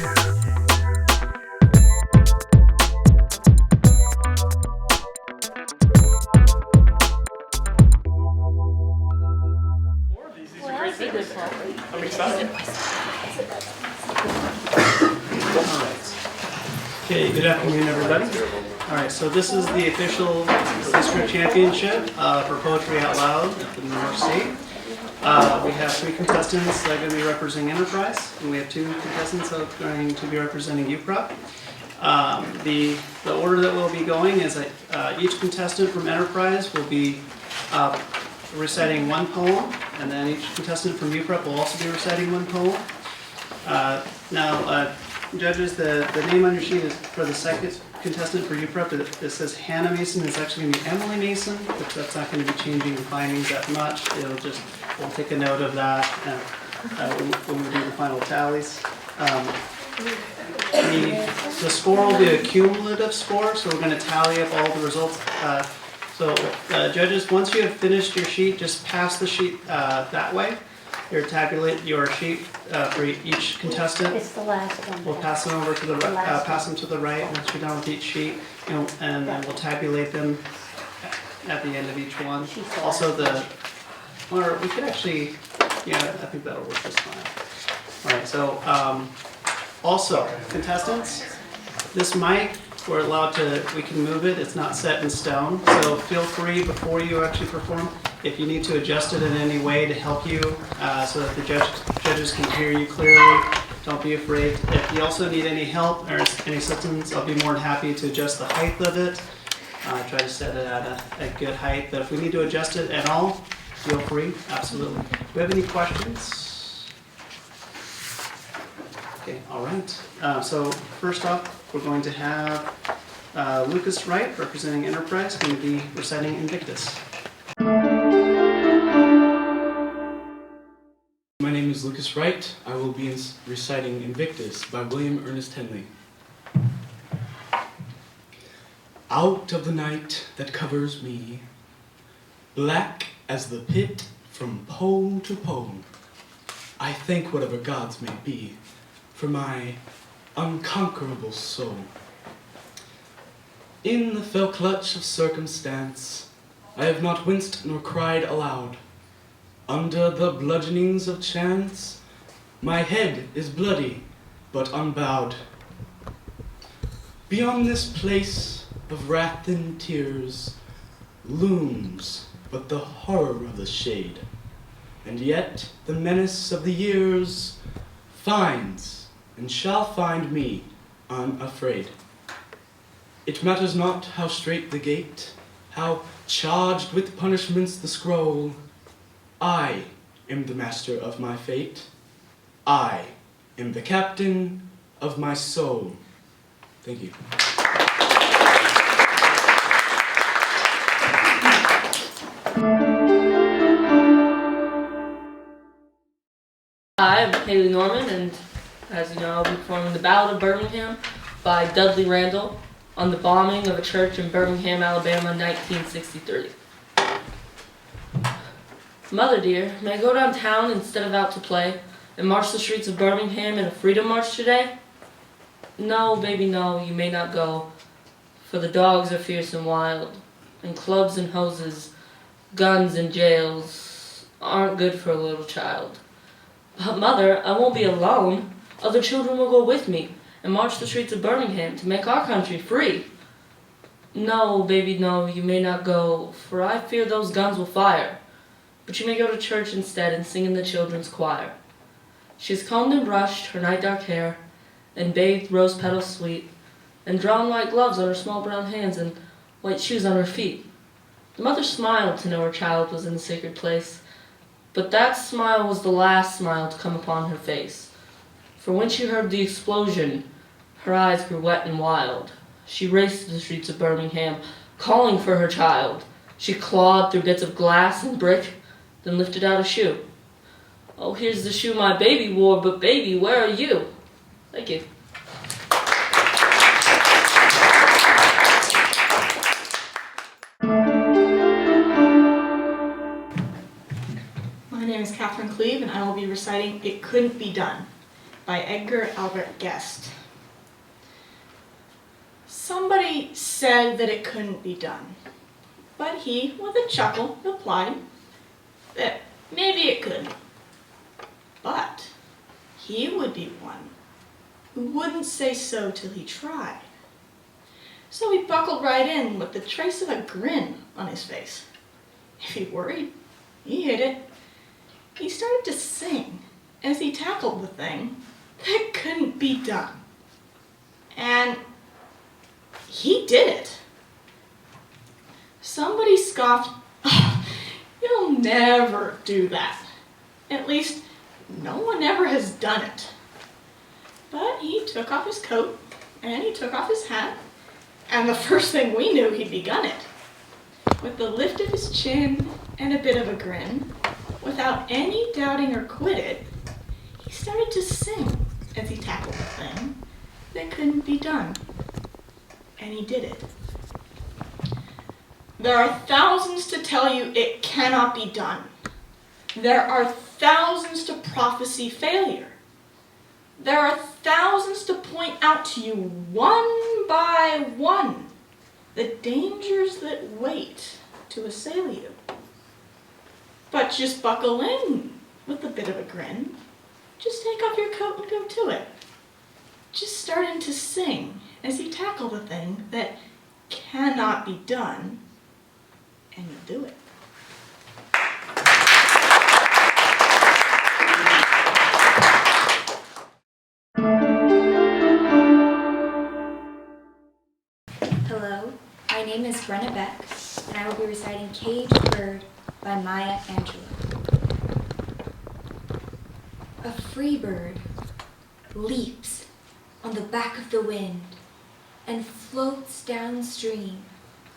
I'm excited. Okay, good afternoon, everybody. All right, so this is the official district championship for Poetry Out Loud at the New York State. We have 3 contestants that are going to be representing Enterprise, and we have 2 contestants that are going to be representing UPROP. The order that we'll be going is that each contestant from Enterprise will be reciting 1 poem, and then each contestant from UPREP will also be reciting 1 poem. Now, judges, the name on your sheet is for the second contestant for UPREP. It says Hannah Mason. It's actually going to be Emily Mason, but that's not going to be changing the findings that much. We'll take a note of that when we do the final tallies. The score will be a cumulative score, so we're going to tally up all the results. Judges, once you have finished your sheet, just pass the sheet that way. Tabulate your sheet for each contestant. It's the last one. We'll pass them over to the pass them to the right once you're done with each sheet, and then we'll tabulate them at the end of each one. Also, or we could actually, yeah, I think that'll work just fine. All right, so also contestants, this mic, we're allowed to, we can move it, it's not set in stone, so feel free before you actually perform, if you need to adjust it in any way to help you so that the judges can hear you clearly, don't be afraid. If you also need any help or any assistance, I'll be more than happy to adjust the height of it. Try to set it at a good height, but if we need to adjust it at all, feel free, absolutely. Do we have any questions? Okay, all right. So first up, we're going to have Lucas Wright, representing Enterprise, going to be reciting Invictus. My name is Lucas Wright. I will be reciting Invictus by William Ernest Henley. Out of the night that covers me, black as the pit from pole to pole, I thank whatever gods may be for my unconquerable soul. In the fell clutch of circumstance, I have not winced nor cried aloud. Under the bludgeonings of chance, my head is bloody but unbowed. Beyond this place of wrath and tears looms but the horror of the shade, and yet the menace of the years finds and shall find me unafraid. It matters not how strait the gate, how charged with punishments the scroll. I am the master of my fate. I am the captain of my soul. Thank you. Hi, I'm Haley Norman, and as you know, I'll be performing The Ballad of Birmingham by Dudley Randall on the bombing of a church in Birmingham, Alabama, 1963. Mother dear, may I go downtown instead of out to play and march the streets of Birmingham in a freedom march today? No, baby, no, you may not go, for the dogs are fierce and wild, and clubs and hoses, guns and jails aren't good for a little child. But mother, I won't be alone. Other children will go with me and march the streets of Birmingham to make our country free. No, baby, no, you may not go, for I fear those guns will fire. But you may go to church instead and sing in the children's choir. She has combed and brushed her night dark hair, and bathed rose petals sweet, and drawn white gloves on her small brown hands, and white shoes on her feet. The mother smiled to know her child was in the sacred place, but that smile was the last smile to come upon her face. For when she heard the explosion, her eyes grew wet and wild. She raced to the streets of Birmingham, calling for her child. She clawed through bits of glass and brick, then lifted out a shoe. Oh, here's the shoe my baby wore, but baby, where are you? Thank you. My name is Catherine Cleve, and I will be reciting It Couldn't Be Done by Edgar Albert Guest. Somebody said that it couldn't be done, but he, with a chuckle, replied that maybe it could. But he would be one who wouldn't say so till he tried. So he buckled right in with the trace of a grin on his face. If he worried, he hid it. He started to sing as he tackled the thing that couldn't be done. And he did it. Somebody scoffed, "Oh, you'll never do that. At least, no one ever has done it." But he took off his coat, and he took off his hat, and the first thing we knew, he'd begun it. With the lift of his chin and a bit of a grin, without any doubting or quitted, he started to sing as he tackled the thing that couldn't be done. And he did it. There are thousands to tell you it cannot be done. There are thousands to prophesy failure. There are thousands to point out to you one by one the dangers that wait to assail you. But just buckle in with a bit of a grin. Just take off your coat and go to it. Just starting to sing as you tackle the thing that cannot be done, and you'll do it. Hello, my name is Brenna Beck, and I will be reciting Caged Bird by Maya Angelou. A free bird leaps on the back of the wind and floats downstream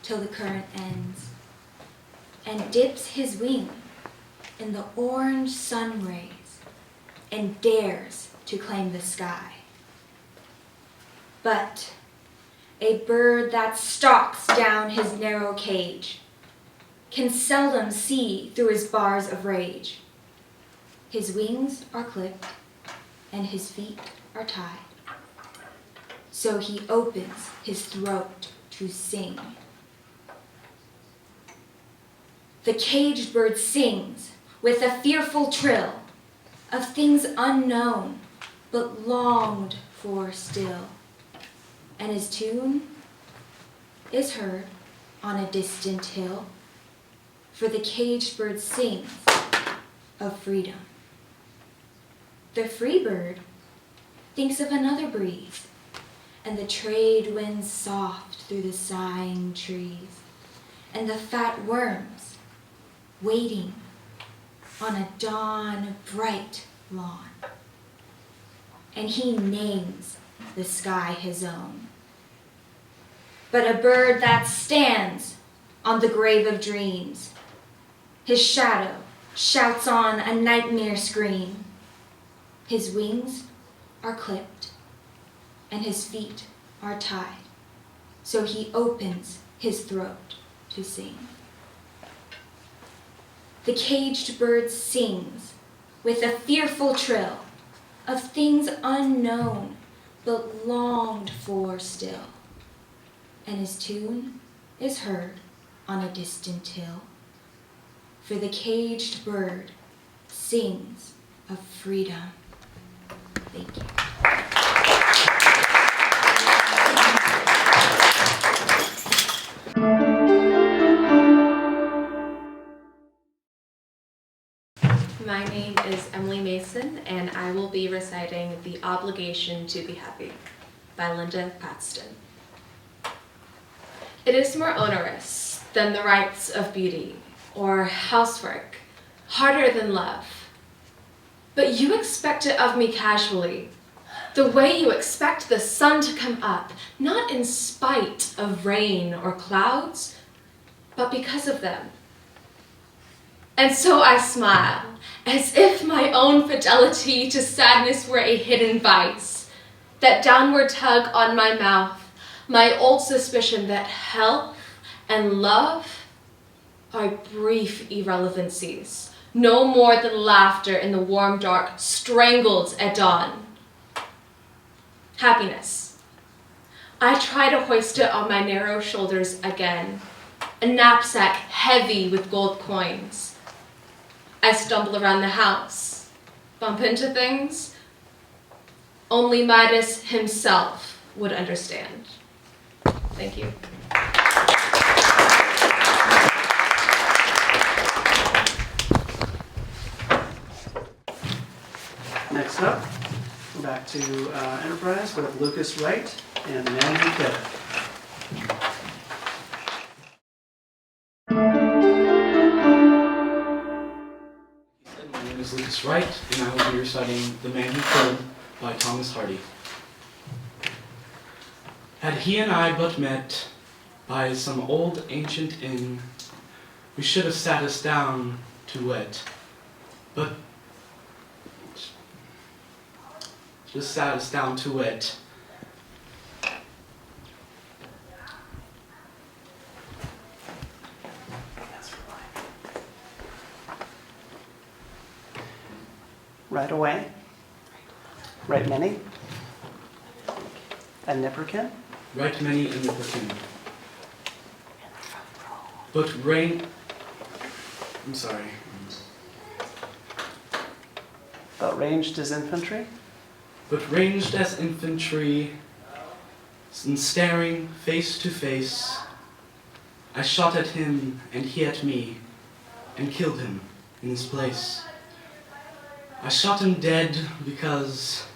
till the current ends, and dips his wing in the orange sun rays and dares to claim the sky. But a bird that stalks down his narrow cage can seldom see through his bars of rage. His wings are clipped and his feet are tied, so he opens his throat to sing. The caged bird sings with a fearful trill of things unknown but longed for still, and his tune is heard on a distant hill, for the caged bird sings of freedom. The free bird thinks of another breeze, and the trade winds soft through the sighing trees, and the fat worms waiting on a dawn bright lawn. And he names the sky his own. But a bird that stands on the grave of dreams, his shadow shouts on a nightmare scream. His wings are clipped and his feet are tied, so he opens his throat to sing. The caged bird sings with a fearful trill of things unknown but longed for still, and his tune is heard on a distant hill, for the caged bird sings of freedom. Thank you. My name is Emily Mason, and I will be reciting The Obligation to Be Happy by Linda Paxton. It is more onerous than the rights of beauty or housework, harder than love. But you expect it of me casually, the way you expect the sun to come up, not in spite of rain or clouds, but because of them. And so I smile, as if my own fidelity to sadness were a hidden vice, that downward tug on my mouth, my old suspicion that health and love are brief irrelevancies, no more than laughter in the warm dark strangled at dawn, happiness. I try to hoist it on my narrow shoulders again, a knapsack heavy with gold coins. I stumble around the house, bump into things only Midas himself would understand. Thank you. Next up, we're back to Enterprise with Lucas Wright and the Man Who Could. My name is Lucas Wright, and I will be reciting The Man Who Could by Thomas Hardy. Had he and I but met by some old ancient inn, we should have sat us down to wet, but just sat us down to wet. Right away. Right many. And Nipperkin. Right many in the Nipperkin. But I'm sorry. But ranged as infantry. But ranged as infantry, and staring face to face, I shot at him and he at me, and killed him in his place. I shot him dead because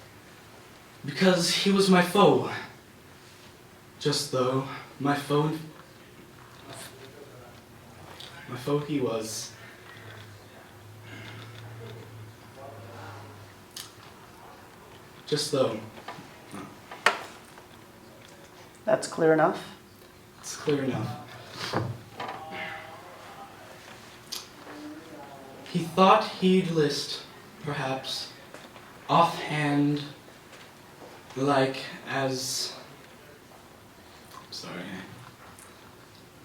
he was my foe. Just though my foe he was. Just though. That's clear enough. It's clear enough. He thought he'd list, perhaps, offhand, like as... Sorry.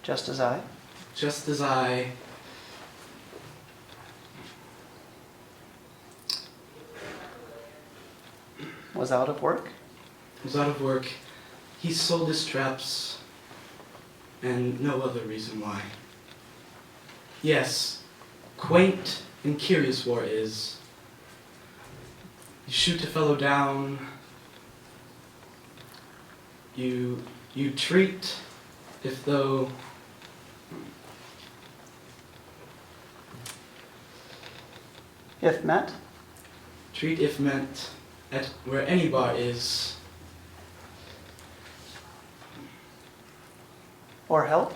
Just as I. Just as I... Was out of work. was out of work. He sold his traps, and no other reason why. Yes, quaint and curious war is. You shoot a fellow down, you treat if though If met. treat if meant at where any bar is, Or help.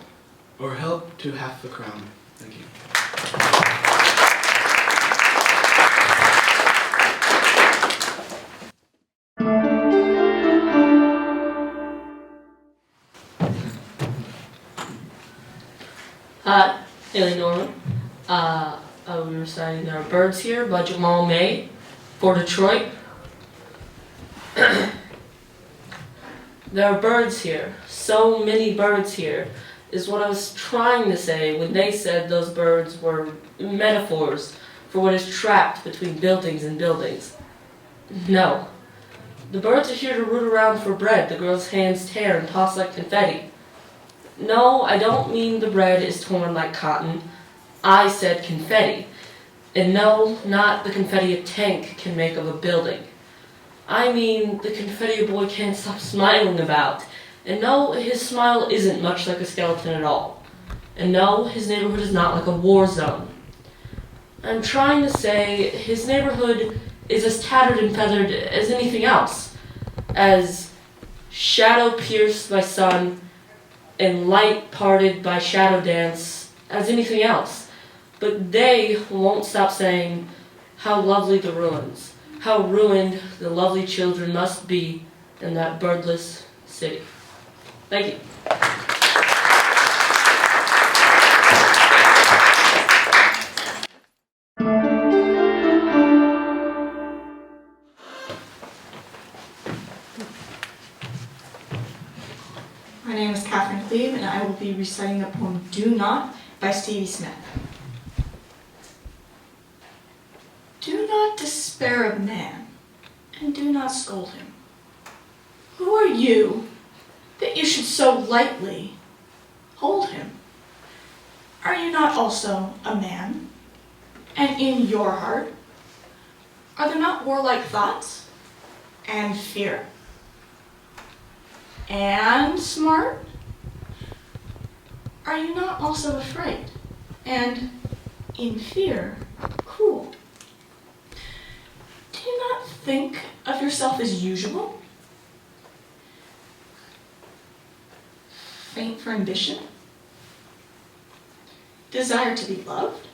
or help to half the crown. Thank you. Hi, Haley Norman. I will be reciting There Are Birds Here by Jamal May for Detroit. There are birds here, so many birds here, is what I was trying to say when they said those birds were metaphors for what is trapped between buildings and buildings. No. The birds are here to root around for bread the girls' hands tear and toss like confetti. No, I don't mean the bread is torn like cotton. I said confetti. And no, not the confetti a tank can make of a building. I mean the confetti a boy can't stop smiling about. And no, his smile isn't much like a skeleton at all. And no, his neighborhood is not like a war zone. I'm trying to say his neighborhood is as tattered and feathered as anything else. As shadow pierced by sun and light parted by shadow dance as anything else. But they won't stop saying how lovely the ruins, how ruined the lovely children must be in that birdless city. Thank you. My name is Catherine Cleve, and I will be reciting the poem Do Not by Stevie Smith. Do not despair of man, and do not scold him. Who are you that you should so lightly hold him? Are you not also a man? And in your heart, are there not warlike thoughts and fear? And smart? Are you not also afraid? And in fear, cruel? Do you not think of yourself as usual? Faint for ambition? Desire to be loved?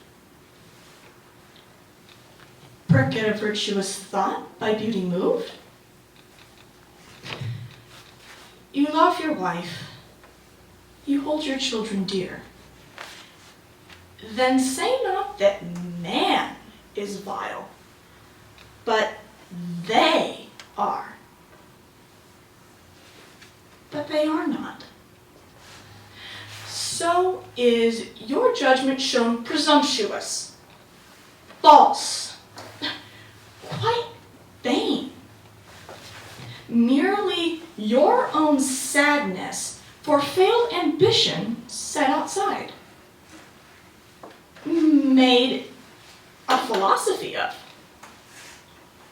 Prick at a virtuous thought, by beauty moved? You love your wife, you hold your children dear. Then say not that man is vile, but they are. But they are not. So is your judgment shown presumptuous, false, quite vain. Merely your own sadness for failed ambition set outside, made a philosophy of,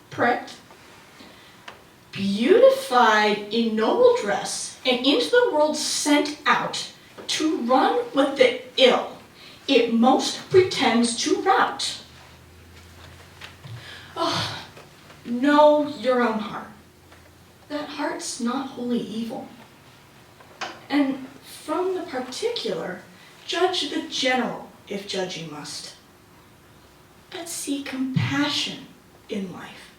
pricked, beautified in noble dress, and into the world sent out to run with the ill it most pretends to rout. Oh, know your own heart. That heart's not wholly evil. And from the particular, judge the general, if judge you must. But see compassion in life,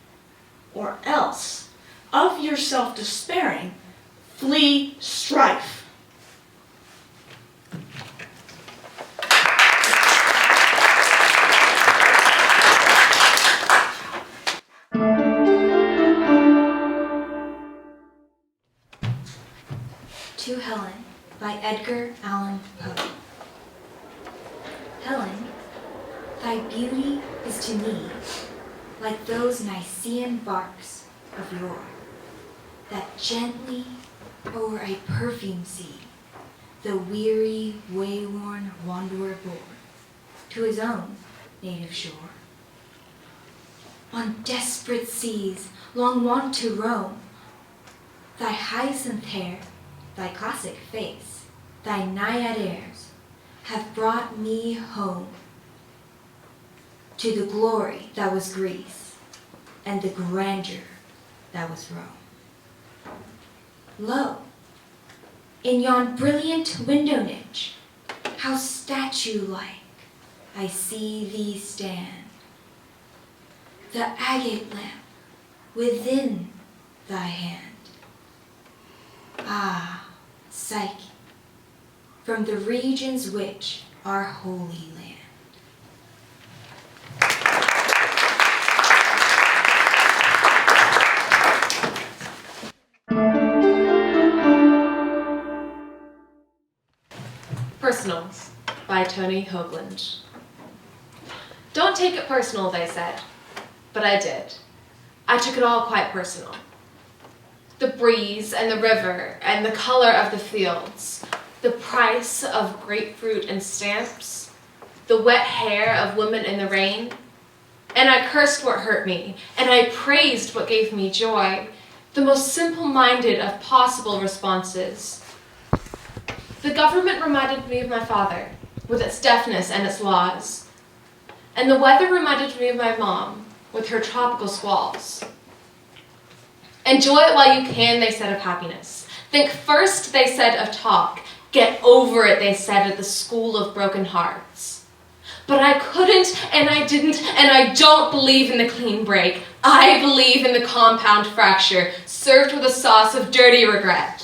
or else, of yourself despairing, flee strife. To Helen by Edgar Allan Poe. Helen, thy beauty is to me like those Nicean barks of yore, that gently o'er a perfume sea the weary, wayworn wanderer bore to his own native shore. On desperate seas long wont to roam, thy hyacinth hair, thy classic face, thy naiad airs have brought me home to the glory that was Greece and the grandeur that was Rome. Lo, in yon brilliant window niche, how statue-like I see thee stand, the agate lamp within thy hand. Ah, Psyche, from the regions which are Holy Land. Personals by Tony Hoagland. Don't take it personal, they said, but I did. I took it all quite personal. The breeze and the river and the color of the fields, the price of grapefruit and stamps, the wet hair of women in the rain. And I cursed what hurt me, and I praised what gave me joy, the most simple-minded of possible responses. The government reminded me of my father, with its deafness and its laws. And the weather reminded me of my mom, with her tropical squalls. Enjoy it while you can, they said of happiness. Think first, they said, of talk. Get over it, they said, at the school of broken hearts. But I couldn't, and I didn't, and I don't believe in the clean break. I believe in the compound fracture, served with a sauce of dirty regret.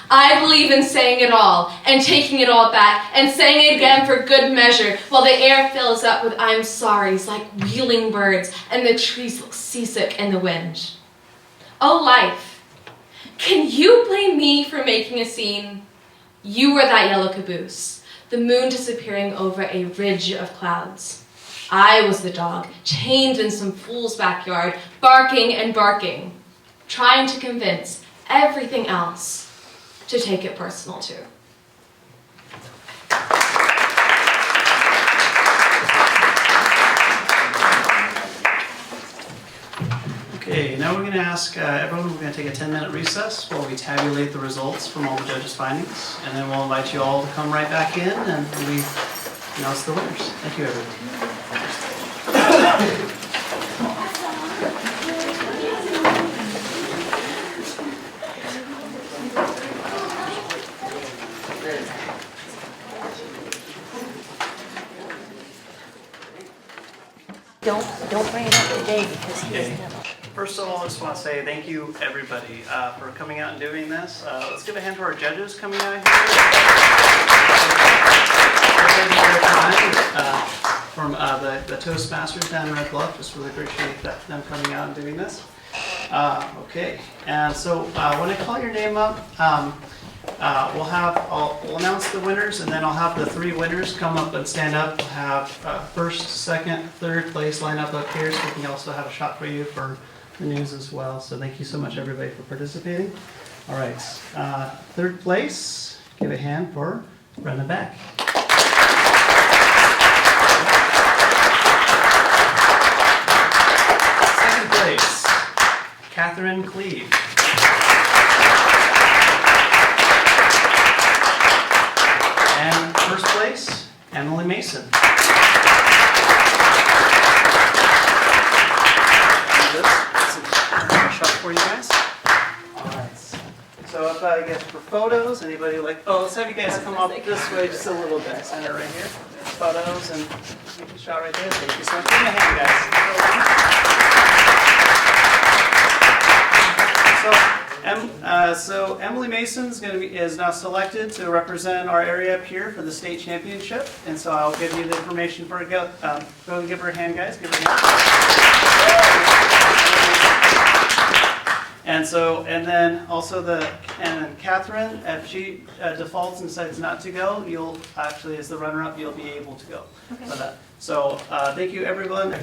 I believe in saying it all, and taking it all back, and saying it again for good measure, while the air fills up with I'm sorries like wheeling birds, and the trees look seasick in the wind. Oh, life, can you blame me for making a scene? You were that yellow caboose, the moon disappearing over a ridge of clouds. I was the dog, chained in some fool's backyard, barking and barking, trying to convince everything else to take it personal too. Okay, now we're going to ask everyone, we're going to take a 10-minute recess while we tabulate the results from all the judges' findings, and then we'll invite you all to come right back in and we announce the winners. Thank you, everyone. Don't bring it up today because he doesn't have a... First of all, I just want to say thank you, everybody, for coming out and doing this. Let's give a hand to our judges coming out here. From the Toastmasters down in Red Bluff, just really appreciate them coming out and doing this. Okay, and so when I call your name up, we'll announce the winners, and then I'll have the 3 winners come up and stand up. We'll have first, second, third place line up here, so we can also have a shot for you for the news as well. So thank you so much, everybody, for participating. All right, third place, give a hand for Brenda Beck. Second place, Catherine Cleve. And first place, Emily Mason. A shot for you guys. All right. So if I get for photos, anybody let's have you guys come up this way just a little bit. Center right here. Photos and take a shot right there. Thank you so much. Give me a hand, guys. So Emily Mason is now selected to represent our area up here for the state championship, and so I'll give you the information for her. Go and give her a hand, guys. Give her a hand. And then Catherine, if she defaults and decides not to go, you'll actually, as the runner-up, you'll be able to go for that. So thank you, everyone.